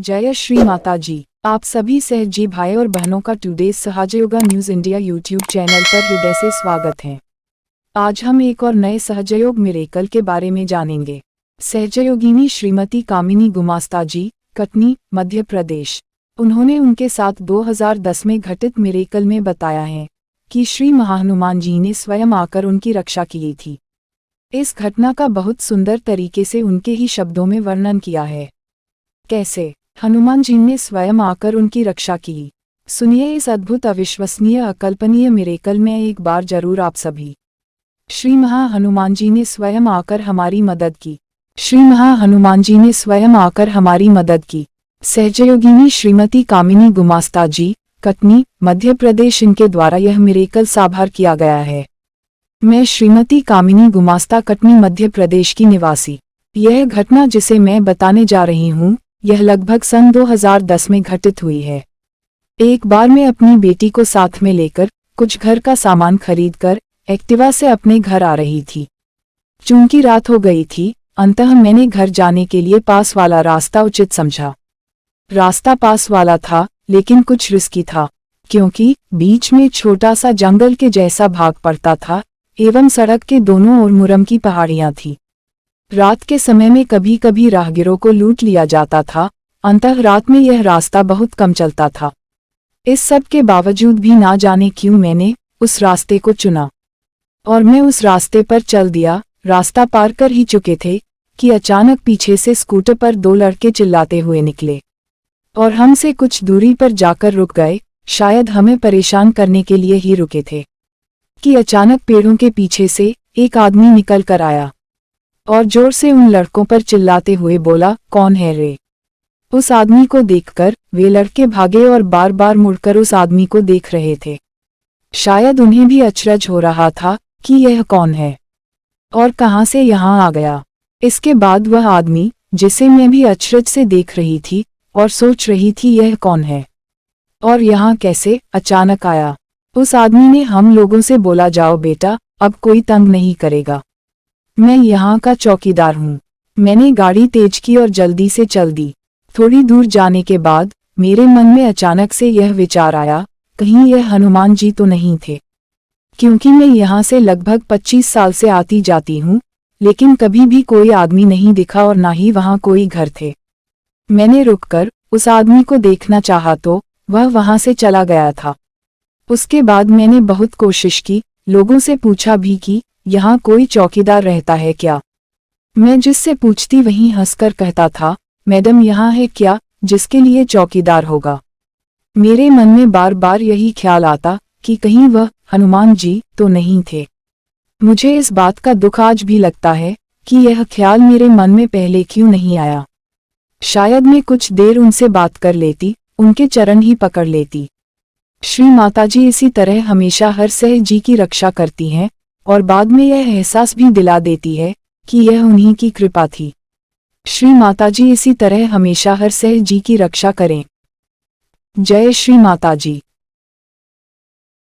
जय श्री माता जी। आप सभी सहजी भाई और बहनों का today Sahajayoga news India YouTube channel पर हृदय से स्वागत है। आज हम एक और नए सहजयोग मिरेकल के बारे में जानेंगे। सहजयोगिनी श्रीमती कामिनी गुमास्ता जी, कटनी, मध्य प्रदेश। उन्होंने उनके साथ 2010 में घटित मिरेकल में बताया है कि श्री महाहनुमान जी ने स्वयं आकर उनकी रक्षा की थी। इस घटना का बहुत सुंदर तरीके से उनके ही शब्दों में वर्णन किया है। कैसे हनुमान जी ने स्वयं आकर उनकी रक्षा की, सुनिए इस अद्भुत, अविश्वसनीय, अकल्पनीय मिरेकल में एक बार जरूर आप सभी। श्री महाहनुमान जी ने स्वयं आकर हमारी मदद की। श्री महाहनुमान जी ने स्वयं आकर हमारी मदद की। सहजयोगिनी श्रीमती कामिनी गुमास्ता जी, कटनी, मध्य प्रदेश, इनके द्वारा यह मिरेकल साभार किया गया है। मैं श्रीमती कामिनी गुमास्ता, कटनी, मध्य प्रदेश की निवासी। यह घटना जिसे मैं बताने जा रही हूँ, यह लगभग सन 2010 में घटित हुई है। एक बार मैं अपनी बेटी को साथ में लेकर कुछ घर का सामान खरीदकर एक्टिवा से अपने घर आ रही थी। चूंकि रात हो गई थी, अंततः मैंने घर जाने के लिए पास वाला रास्ता उचित समझा। रास्ता पास वाला था, लेकिन कुछ रिस्की था, क्योंकि बीच में छोटा सा जंगल के जैसा भाग पड़ता था एवं सड़क के दोनों ओर मुरम की पहाड़ियां थी। रात के समय में कभी कभी राहगीरों को लूट लिया जाता था। अंततः रात में यह रास्ता बहुत कम चलता था। इस सब के बावजूद भी ना जाने क्यों मैंने उस रास्ते को चुना और मैं उस रास्ते पर चल दिया। रास्ता पार कर ही चुके थे कि अचानक पीछे से स्कूटर पर दो लड़के चिल्लाते हुए निकले और हमसे कुछ दूरी पर जाकर रुक गए। शायद हमें परेशान करने के लिए ही रुके थे कि अचानक पेड़ों के पीछे से एक आदमी निकल कर आया और जोर से उन लड़कों पर चिल्लाते हुए बोला, कौन है रे? उस आदमी को देखकर वे लड़के भागे और बार बार मुड़कर उस आदमी को देख रहे थे। शायद उन्हें भी अचरज हो रहा था कि यह कौन है और कहां से यहां आ गया। इसके बाद वह आदमी, जिसे मैं भी अचरज से देख रही थी और सोच रही थी यह कौन है और यहां कैसे अचानक आया, उस आदमी ने हम लोगों से बोला, जाओ बेटा, अब कोई तंग नहीं करेगा, मैं यहाँ का चौकीदार हूँ। मैंने गाड़ी तेज की और जल्दी से चल दी। थोड़ी दूर जाने के बाद मेरे मन में अचानक से यह विचार आया, कहीं यह हनुमान जी तो नहीं थे, क्योंकि मैं यहाँ से लगभग 25 साल से आती जाती हूँ, लेकिन कभी भी कोई आदमी नहीं दिखा और ना ही वहाँ कोई घर थे। मैंने रुककर उस आदमी को देखना चाहा तो वह वहाँ से चला गया था। उसके बाद मैंने बहुत कोशिश की, लोगों से पूछा भी कि यहाँ कोई चौकीदार रहता है क्या। मैं जिससे पूछती वहीं हंसकर कहता था, मैडम यहाँ है क्या जिसके लिए चौकीदार होगा। मेरे मन में बार बार यही ख्याल आता कि कहीं वह हनुमान जी तो नहीं थे। मुझे इस बात का दुख आज भी लगता है कि यह ख्याल मेरे मन में पहले क्यों नहीं आया। शायद मैं कुछ देर उनसे बात कर लेती, उनके चरण ही पकड़ लेती। श्री माताजी इसी तरह हमेशा हर सहजी की रक्षा करती हैं और बाद में यह एहसास भी दिला देती है कि यह उन्हीं की कृपा थी। श्री माताजी इसी तरह हमेशा हर सहजी की रक्षा करें। जय श्री माताजी।